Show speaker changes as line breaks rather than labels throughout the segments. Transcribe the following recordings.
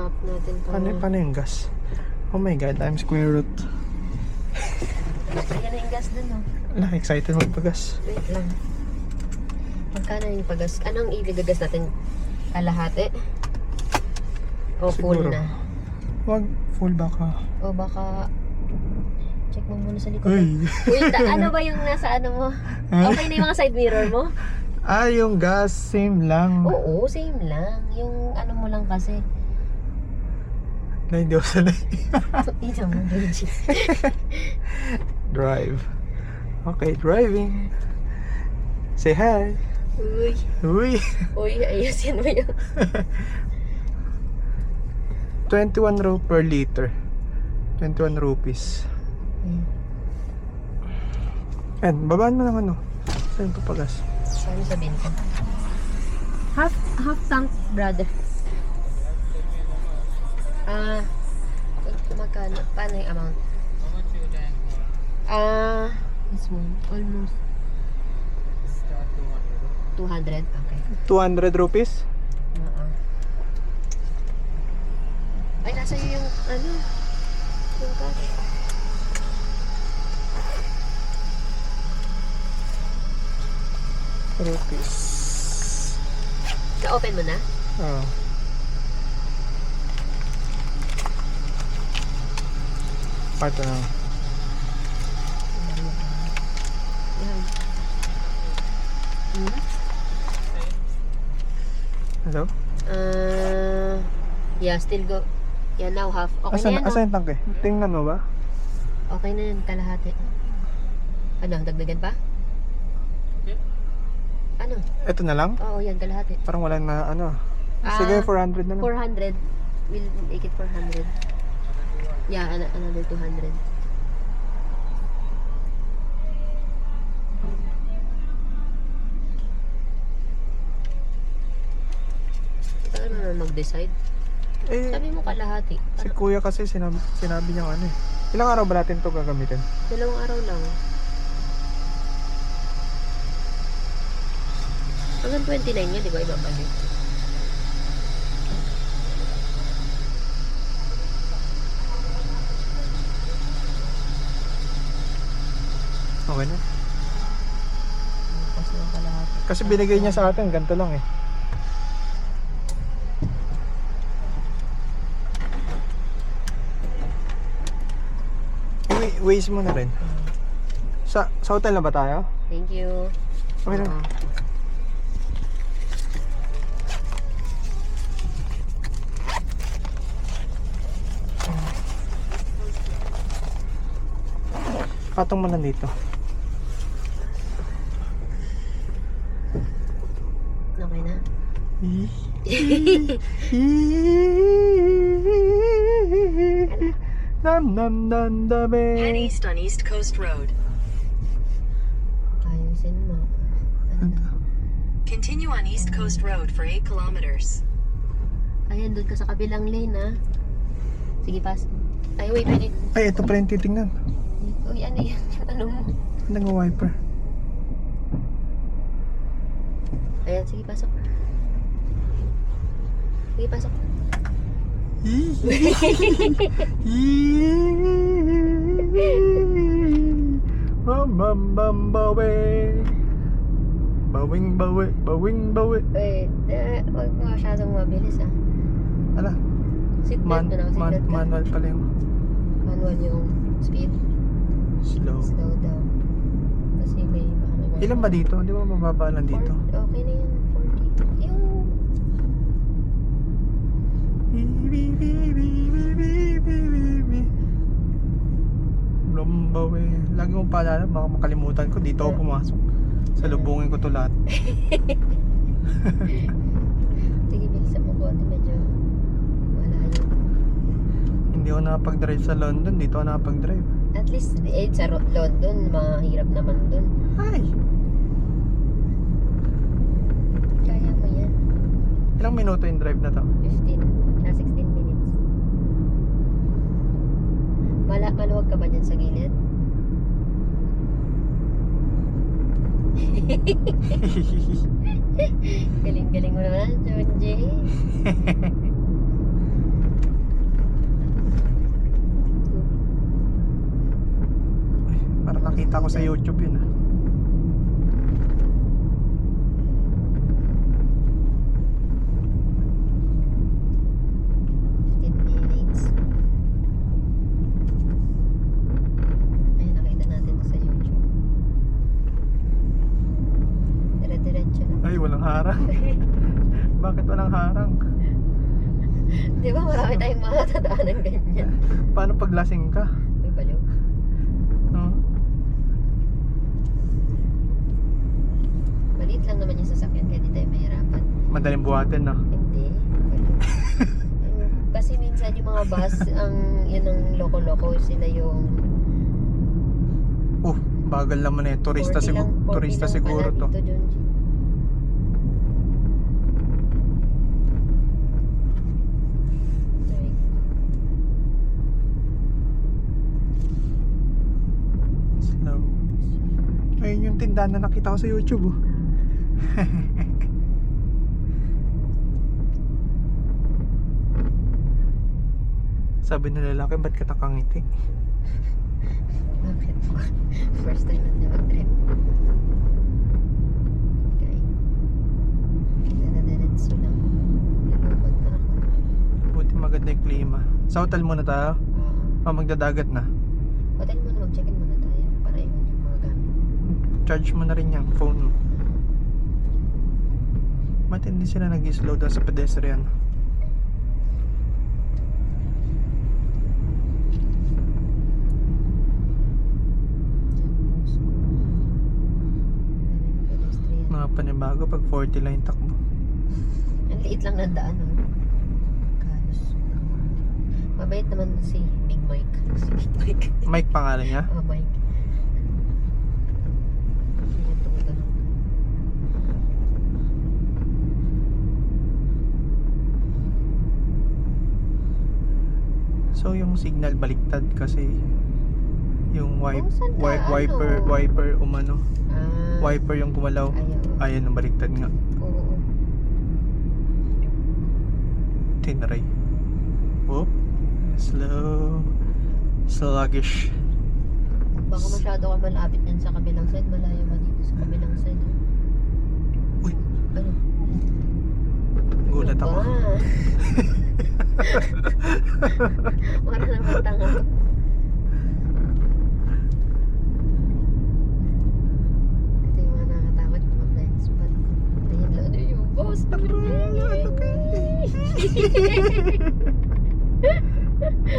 map natin.
Paano yung gas? Oh my god, I'm square root.
Ayan na yung gas dun, no?
Ala, excited magpagas.
Wait lang. Magkano yung pagas? Anong igagas natin? Kalahati? O full
Siguro.
na?
Wag, full baka.
O baka... Check mo muna sa likod.
Uy!
Wait, ano ba yung nasa ano mo? Okay na yung mga side mirror mo?
Ah, yung gas, same lang.
Oo, same lang. Yung ano mo lang kasi.
Na hindi ako sanay.
Ito mo, Benji.
Drive. Okay, driving. Say hi.
Uy.
Uy!
Uy, ayusin mo yun.
21 per liter. 21 rupees. And, babaan mo ng ano. Saan papagas?
Ano sabihin ko? Half tank, brother. Magkano? Paano yung amount? This one, almost 200. Okay.
200 rupees?
Ay, nasa iyo yung ano? Yung cash.
Rupees.
Na-open mo na?
Oo. Pato na.
Yan.
Hello?
Yeah, still go. Yeah, now half. Okay
Asan,
na yan, no?
asan yung tangke? Tingnan mo ba?
Okay na yan, kalahati. Ano, dagdagan pa? Ano?
Ito na lang?
Oo, yan, kalahati.
Parang wala na ano. Sige, 400 na lang.
400. We'll make it 400. Yeah, another 200. Paano na mag-decide?
Eh,
Sabi mo kalahati.
si kuya kasi sinabi niya ano eh. Ilang araw ba natin ito gagamitin?
2 araw lang. Hanggang 29 nga, di ba? Ibabalik.
Okay na.
Kasi yung kalahati.
Kasi binigay niya sa atin, ganito lang eh. Waze mo na rin. Sa hotel na ba tayo?
Thank you.
Okay na. Patong mo na dito.
Okay na?
Nam nam nam dame.
Head east on East Coast Road.
Ayusin mo. Ano na?
Continue on East Coast Road for 8 kilometers.
Ayan, doon ka sa kabilang lane, ha? Sige, pass. Ay, wait.
Ay, ito pa yung titingnan.
Uy, ano yan? Ano mo?
Nag-wiper.
Ayan, sige, pasok. Sige, pasok.
Bam bawe. Bawing bawe, bawing bawe.
Wait, huwag mo masyadong mabilis, ha?
Ala,
Seatbelt mo na, seatbelt ka.
manual pala yung
Manual yung speed.
slow.
Slow down. Kasi baka may mga...
Ilan ba dito? Di ba mababa lang dito?
Okay na yan, 40. Yung...
Lumbawe. Lagi mong paalala, baka makalimutan ko. Dito ako pumasok. Salubungin ko to lahat.
Sige, bilisan mo ko. Medyo wala yun.
Hindi ako nakapag-drive sa London. Dito ako nakapag-drive.
At least, sa London, mahirap naman dun.
Ay!
Kaya mo yan.
Ilang minuto yung drive na to?
16 minutes. Maluwag ka ba dyan sa gilid? Galing mo naman, John J.
nakita ko sa YouTube yun ah.
15 minutes. Ayun, nakita natin to sa YouTube. Dire-diretso lang.
Ay, walang harang. Bakit walang harang?
Di ba marami tayong matatadaanan ganyan?
Paano pag lasing ka?
May baliw.
No?
Maliit lang naman yung sasakyan kaya di tayo mahirapan.
Madaling buhatin no?
Hindi. Kasi minsan yung mga bus, yun ang loko-loko, sila yung
Bagal naman eh. Turista,
40 lang, 40
turista
lang
siguro
pala
to.
dito, Junji. Sorry.
Slow. Ayun yung tindahan na nakita ko sa YouTube oh. Sabi ng lalaki, ba't ka nakangiti?
Bakit? First time natin mag-trip. Okay. Dire-diretso lang. Lulubot na ako.
Buti maganda yung klima. Sa hotel muna tayo? Magdadagat na.
Hotel muna, mag-check-in muna tayo para iwan yung mga gamit.
Charge mo na rin yung phone mo. Ba't hindi sila nag-slow down sa pedestrian? Mga panibago pag 40 lang yung takbo.
Ang liit lang ng daan, oh. Kalos. Mabait naman si Big Mike. Si Big Mike.
Mike pangalan niya?
Oh, Mike. Yan, tumutunog.
So yung signal baliktad kasi yung
saan ka?
wiper umano.
Ah,
Wiper yung gumalaw.
ayaw.
Ayan ang baliktad nga.
Oo.
Tinray. Oop. Slow. Sluggish.
Baka masyado ka malapit yan sa kabilang side. Malayo ba dito sa kabilang side?
Uy,
Ano?
gulat ako.
Wala naman tanga. Ito yung mga nakakatakot yung mga blind spot. Ayun lang na yung boss.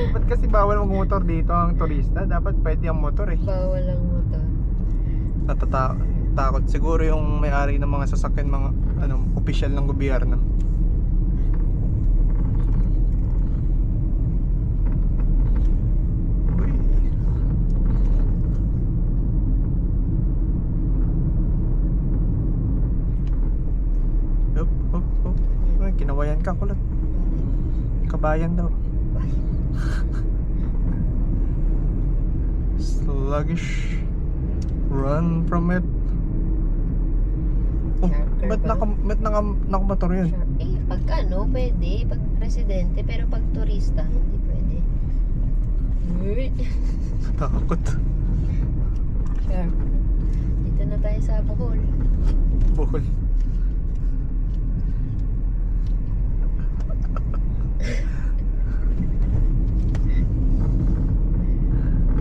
Ba't kasi bawal magmotor dito ang turista? Dapat pwede ang motor eh.
Bawal ang motor.
Natatakot. Siguro yung may-ari ng mga sasakyan, mga opisyal ng gobyerno. Uy. Up. Ay, kinawayan ka kulot. Kabayan daw. Sluggish. Run from it. Oh, ba't nakamotor yun?
Sharp. Pag pwede. Pag residente. Pero pag turista, hindi pwede.
Takot.
Sharp. Dito na tayo sa Bohol.
Buhol.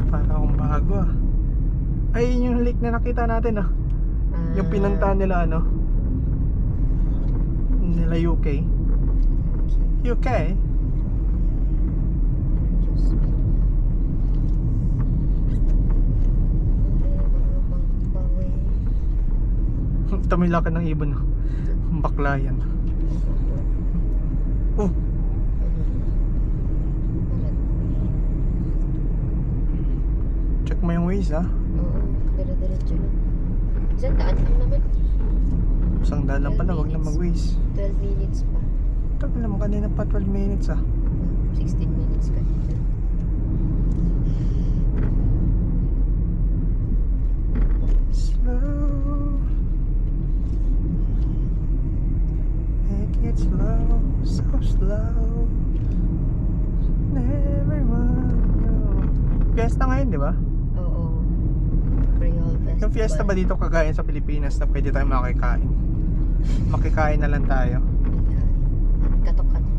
Para akong bago ah. Ay, yun yung lake na nakita natin ah. Yung pinuntahan nila nila UK. UK? Tamilaka ng ibon ah. Bakla yan. Oh, check mo yung ways ah.
Oo, dire-diretso lang. Isang daan lang naman.
Isang daan lang pala, wag na mag-ways.
12 minutes pa.
Tagal naman kanina pa 12 minutes ah.
16 minutes kanina.
Slow. Make it slow, so slow. Never want to go. Fiesta ngayon, di ba?
Oo. Pray
Yung fiesta ba dito kagaya sa Pilipinas na pwede tayo makikain? Makikain na lang tayo.
Katok-katok.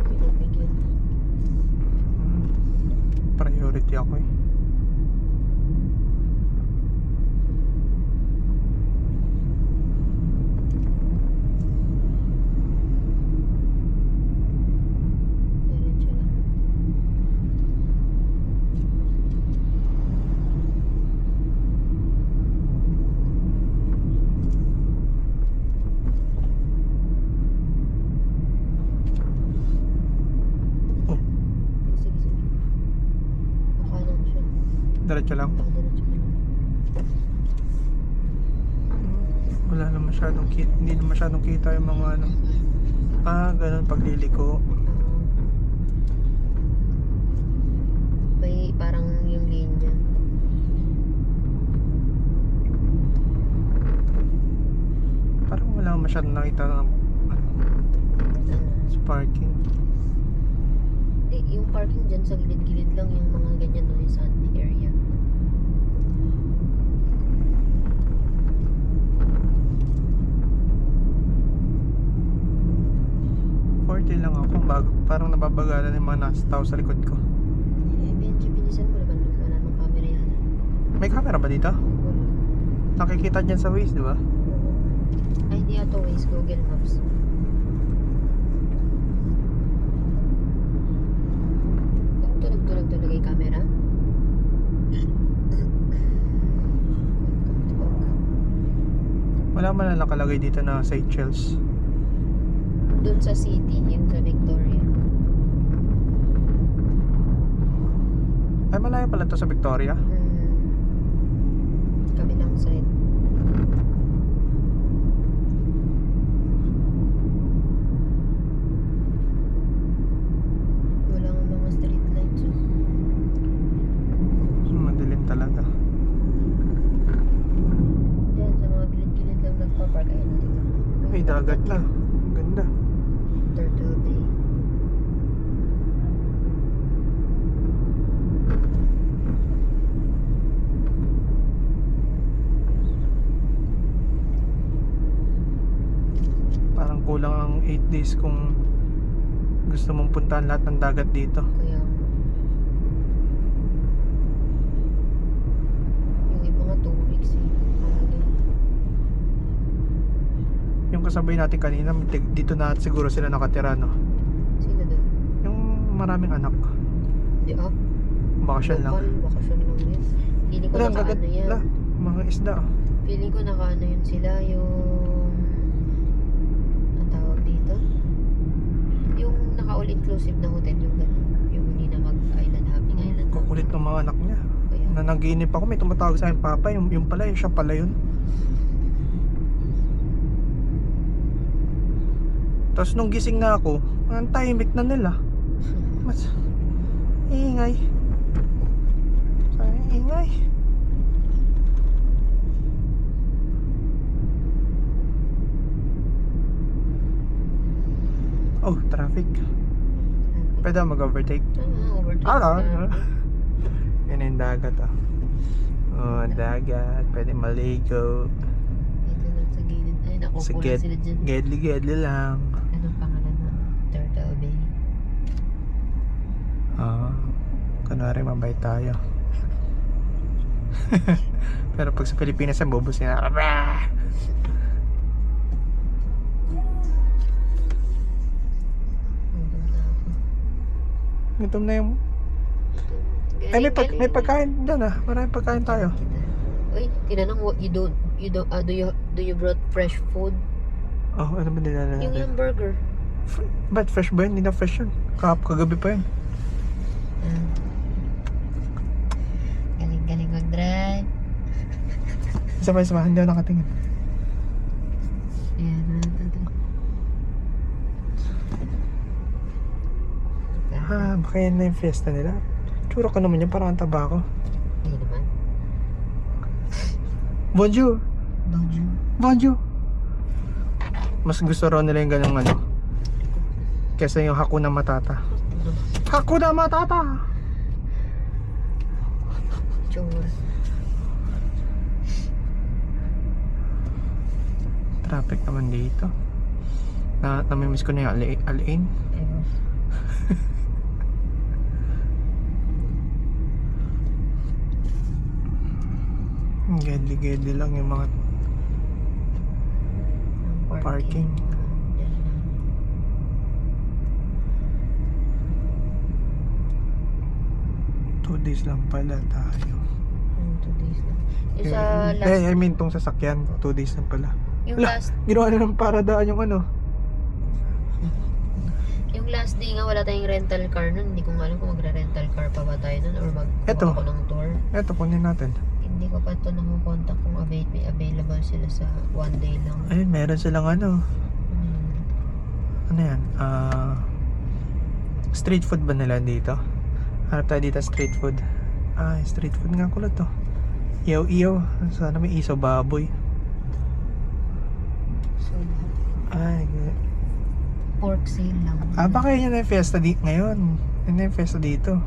Pinagbigyan.
Priority ako eh.
Diretso lang.
Oh,
Sige, sige. Nakanan siya.
diretso lang.
Diretso lang.
Wala na masyadong kita, hindi na masyadong kita yung mga ano. Ganun pagliliko.
May parang yung linya.
Parang wala masyadong nakita ng ano, sa parking.
Hindi, yung parking dyan sa gilid-gilid lang yung mga ganyan no, yung sandy area.
Lang ako, parang nababagalan yung mga nasa tao sa likod ko.
Eh, bilisan mo naman wala nung camera yan.
May camera ba dito?
Wala.
Nakikita dyan sa Waze, di ba?
Ay, di ato Waze, Google Maps. Tunog-tunog talaga yung camera.
Wala man na nakalagay dito na Seychelles.
Doon sa city, yung sa Victoria.
Ay, malayo pala to sa Victoria.
Kabilang side. Walang mga street lights.
Madilim talaga.
Diyan, sa mga gilid-gilid lang nagpa-park. Ayun, tingnan mo.
Ay, dagat na. Ganda.
Turtle Bay.
Parang kulang ang 8 days kung gusto mong puntahan lahat ng dagat dito.
Kaya yung iba nga 2 weeks eh.
Yung kasabay natin kanina, dito na siguro sila nakatira, no?
Sino doon?
Yung maraming anak.
Di
Bakasyon lang.
Bakasyon lang yun. Feeling ko
Wala,
naka-ano yan.
wala. Mga isda.
Feeling ko naka-ano yun sila, yung ang tawag dito? Yung naka-all inclusive na hotel, yung gano'n. Yung hindi na mag-island hopping, island hopping.
Kukulit ng mga anak niya.
Kaya,
Na naginip ako, may tumatawag sa akin, Papa, yung pala, yung siya pala yun. Tapos nung gising na ako, ang tahimik na nila. Mas ingay. Ingay. Oh, traffic. Pwede ako mag-overtake.
overtake
Ah,
ka.
Yan yung dagat, ah. Oh, dagat. Pwede maligo.
Dito lang sa gilid. Ay, nakupo
Sa
na sila dyan.
gedli lang.
Anong pangalan na? Turtle Bay.
Kunwari mabait tayo. Pero pag sa Pilipinas ang bubos niya. Gutom na yung... Ay, may pagkain dyan, ah. Maraming pagkain tayo.
Uy, tinanong what do you brought fresh food?
Oh, ano ba nila
Yung
natin?
burger.
Ba't fresh ba yun? Hindi na fresh yun. Kagabi pa yun.
Galing mag-drive.
Isa pa, hindi ako nakatingin.
Ayan,
Baka yan na yung fiesta nila. Tsura ka naman yan, parang ang taba ko.
Hindi naman.
Bonjour.
Bonjour.
Bonjour. Mas gusto raw nila yung ganung ano kesa yung Hakuna Matata. Hakuna Matata.
Tsura.
Traffic naman dito. Namimiss ko na yung Alain.
Ewan.
Gedli lang yung mga
Ang
parking.
Yan lang.
2 days lang pala tayo.
2 days lang. Yung sa last,
I mean tong sasakyan 2 days lang pala.
yung
Wala,
last,
ginawa na ng paradaan yung ano.
yung last day nga wala tayong rental car nun. Hindi ko nga alam kung magre-rental car pa ba tayo nun or
Eto.
ako ng tour.
Eto, kunin natin.
Hindi ko pa ito nakukontak kung may available sila sa 1 day lang.
Ayun, meron silang ano.
Hmm.
Ano yan? Street food ba nila dito? Hanap tayo dito street food. Street food nga kulat to. Iyaw-iyaw. Sana may isaw baboy.
So,
Ay,
pork sale lang.
baka yun na yung fiesta ngayon. Yun na yung fiesta dito.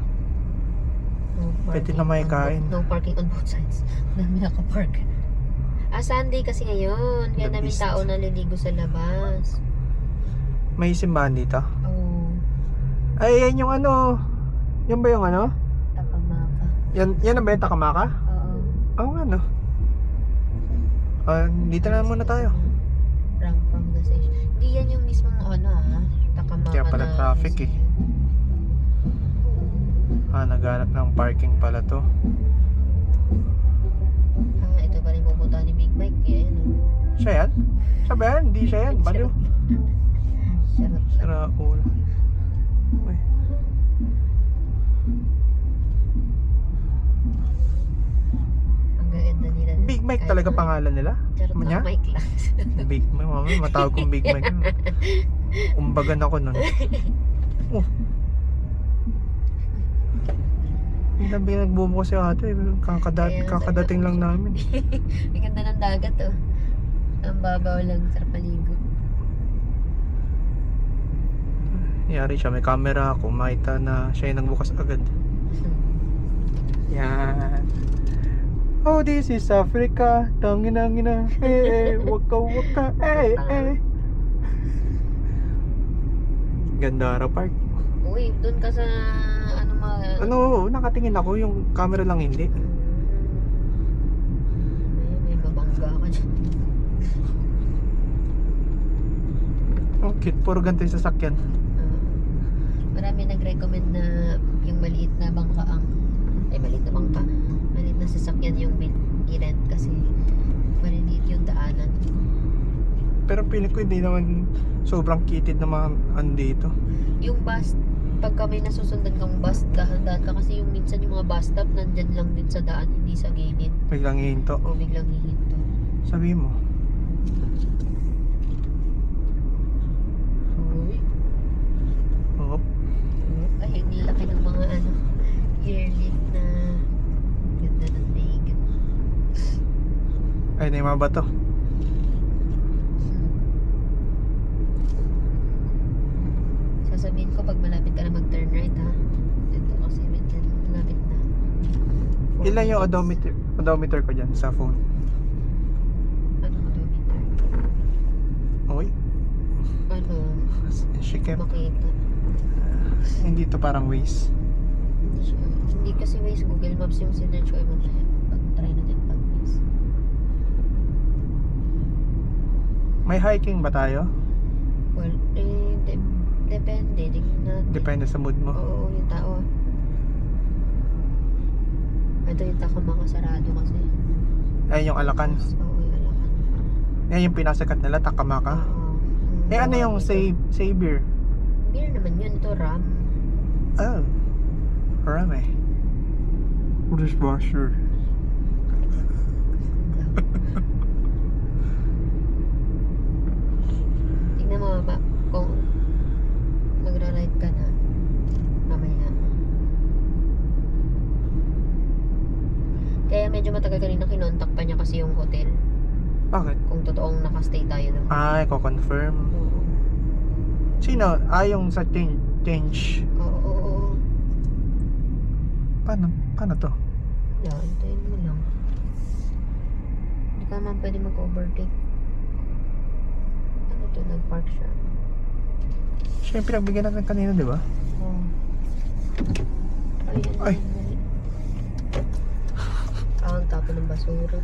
No
Pwede
parking
na may
on
kain.
No parking on both sides. Dami nakapark. Sunday kasi ngayon. Kaya
The
daming
beast.
tao naliligo sa labas.
May simbahan dito.
Oh,
Ay, yan yung ano. Yan ba yung ano?
Takamaka.
Yan na ba yung Takamaka?
Oo.
Oo nga no. Dito na muna tayo.
From the station. Hindi yan yung mismong ano Takamaka
Kaya pala
na
traffic eh. Naghanap ng parking pala to.
Ito pa rin pupunta ni Big Mike. Kaya yan
Siya yan? Siya ba yan? Hindi siya yan. Baliw.
Sarap.
Sira ulo. Uy.
Ang gaganda nila.
Big Mike talaga pangalan nila?
Charot
Manya?
na Mike lang.
Big Mike. Mama, matawag kong Big Mike. Umbagan ako nun. Ang dami nagbubukas si ate. Kakadating lang namin.
Ang ganda ng dagat Ang babaw lang, sarap maligo.
Yari siya, may camera ako. Makita na siya yung nagbukas agad. Yan. Oh, this is Africa. Tangina-ngina. Waka-waka. Gandara Park.
Uy, doon ka sa
Ano, nakatingin ako. Yung camera lang hindi.
May babangga ka dyan.
Oh, cute. Puro ganito yung sasakyan.
Marami nag-recommend na yung maliit na bangka maliit na sasakyan yung i-rent kasi maliliit yung daanan.
Pero piling ko hindi naman sobrang kitid na mga andito.
Yung bus, pagka may nasusundan kang bus, dahan-dahan ka kasi yung minsan yung mga bus stop nandyan lang din sa daan, hindi sa gilid.
Biglang hihinto.
O biglang hihinto.
Sabi mo.
Uy.
Oh,
Ay, ang laki ng mga yearlit na ganda ng dagat.
ay, na yung mga bato.
Sasabihin ko pag malapit ka na mag-turn right Dito kasi malapit na.
Ilan yung odometer ko dyan sa phone?
Ano odometer?
Oy,
Ano?
shikep.
Makita.
Hindi to parang Waze.
Hindi kasi Waze, Google Maps yung sinerch ko. Pag-try natin pag-Waze.
May hiking ba tayo?
Well, depende. Tingnan natin.
Depende sa mood mo.
Oo, yung tao. Ito yung Takamaka sarado kasi.
Ay, yung Alakan.
Oo, yung Alakan.
Yan yung pinasakat nila, Takamaka.
Oo.
Ano yung Savior?
Beer naman yun. Ito ram.
Oh, marami. Dishwasher.
Tingnan mo kung magra-ride ka na mamaya. Kaya medyo matagal kanina kinontak pa niya kasi yung hotel.
Bakit?
Kung totoong nakastay tayo doon.
Ay, ko-confirm.
Oo.
Sino? Yung sa change.
Oo.
Paano to?
Yeah, hintayin mo lang. Hindi ka naman pwede mag-overtake. Ano to? Nag-park siya.
Siya yung pinagbigyan natin kanina, di ba?
Oo. Ayan.
Ay.
Ang tapo ng basura.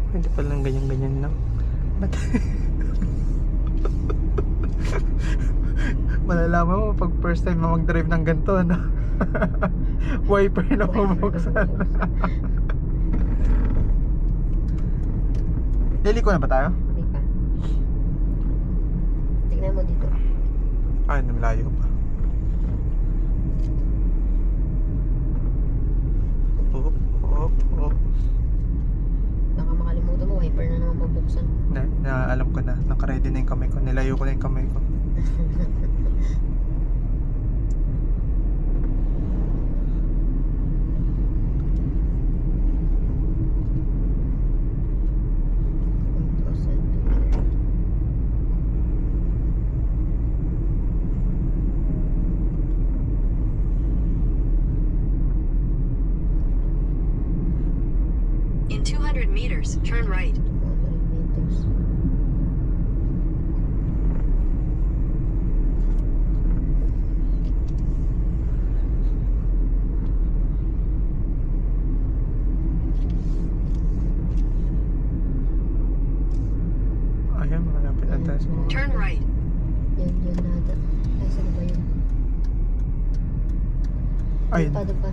Hindi pa lang ganyan-ganyan lang. Ba't? Malalaman mo pag first time mo mag-drive ng ganito, ano? Wiper na bubuksan. Liliko na ba tayo?
Hindi pa. Tingnan mo dito.
Ay, namalayo pa. Oh.
Baka makalimutan mo, wiper na naman mabuksan.
Alam ko na. Nakaready na yung kamay ko. Nilayo ko na yung kamay ko.
In 200 meters, turn right.
200 meters.
Ayan, malapit na tayo sa mga...
Turn right.
Yan nada. Ay, saan ba yun?
Ayun.
Doon pa.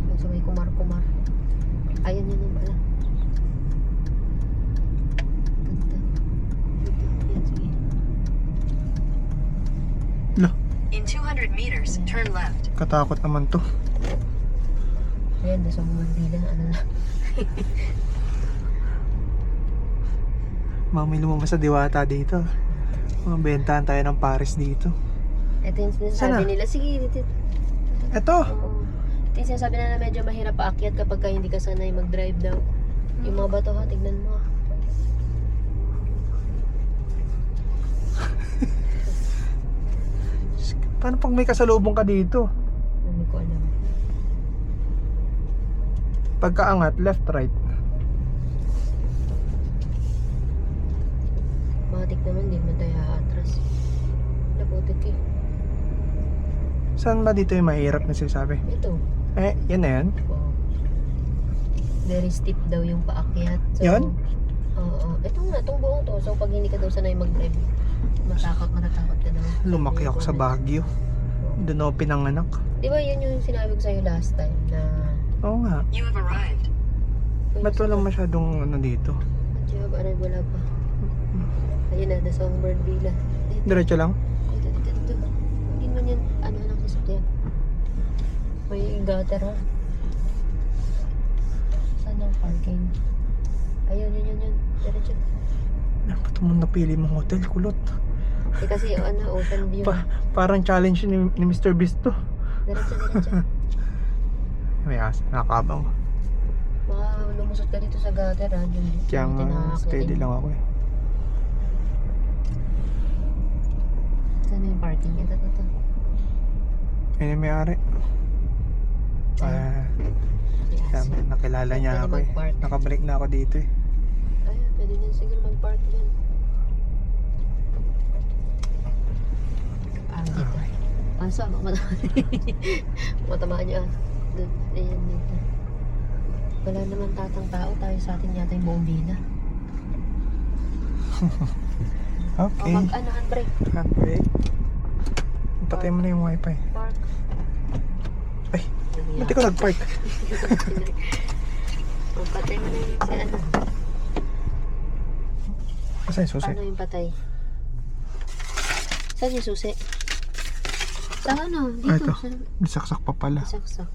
Doon sa may kumar-kumar. Ayun, yun pala. Ganda. Yan, sige.
Lah,
In 200 meters, turn left.
katakot naman to.
Ayan, doon sa mga bila. Ano na.
May lumabas sa diwata dito. Bentahan tayo ng Paris dito.
Ito yung
Sana?
sinasabi nila. Sige, dito.
Eto!
Oo. Ito yung sinasabi na medyo mahirap paakyat kapag ka hindi ka sanay mag-drive daw. Yung mga bato ha, tignan mo.
Paano pag may kasalubong ka dito?
Hindi ko alam.
Pagkaangat, left, right.
Matik naman, hindi mo tayo atras. Naputik eh.
Saan ba dito yung mahirap na sinasabi?
Ito.
Yan na yan.
Wow. Very steep daw yung paakyat. So,
Yan?
Oo. Ito nga, itong buong to. So, pag hindi ka daw sanay mag-drive, matatakot ka daw.
Lumaki ako sa Baguio. Doon ako pinanganak.
Di ba yun yung sinabi ko sa'yo last time na...
Oo nga.
You have arrived.
Ba't walang masyadong ano dito?
Job, wala pa. Ayun na, the Songbird Villa. Dito,
Diretso lang?
dito. Hindi man yan, ano lang sasakyan. May gutter ha. Saan ang parking? Ayun. Diretso.
Ba't mo napili mong hotel? Kulot.
Eh kasi open view.
Parang challenge ni Mr. Beast to.
Diretso.
May nakakabang.
Baka lumusot ka dito sa gutter ha.
Kaya nga, steady lang ako eh.
Saan yung parking? Ito.
Ayun yung may-ari.
Yes.
Nakilala niya
Pwede
ako eh.
mag-park.
Nakabalik na ako dito eh.
Ayun, pwede din siguro mag-park dyan. Dito. Asa, matamaan niya. Doon, ayan dito. Wala naman tatang tao. Tayo sa atin yata yung buong villa.
Okay.
O, handbrake.
Handbrake. Patay mo na yung wifi.
Park.
Ay, ba't di ko nag-park?
O, patay mo na yung si ano.
Saan yung susi?
Paano yung patay? Saan yung susi? Sa ano? Dito.
Ito. Bisaksak pa pala.
Saksak.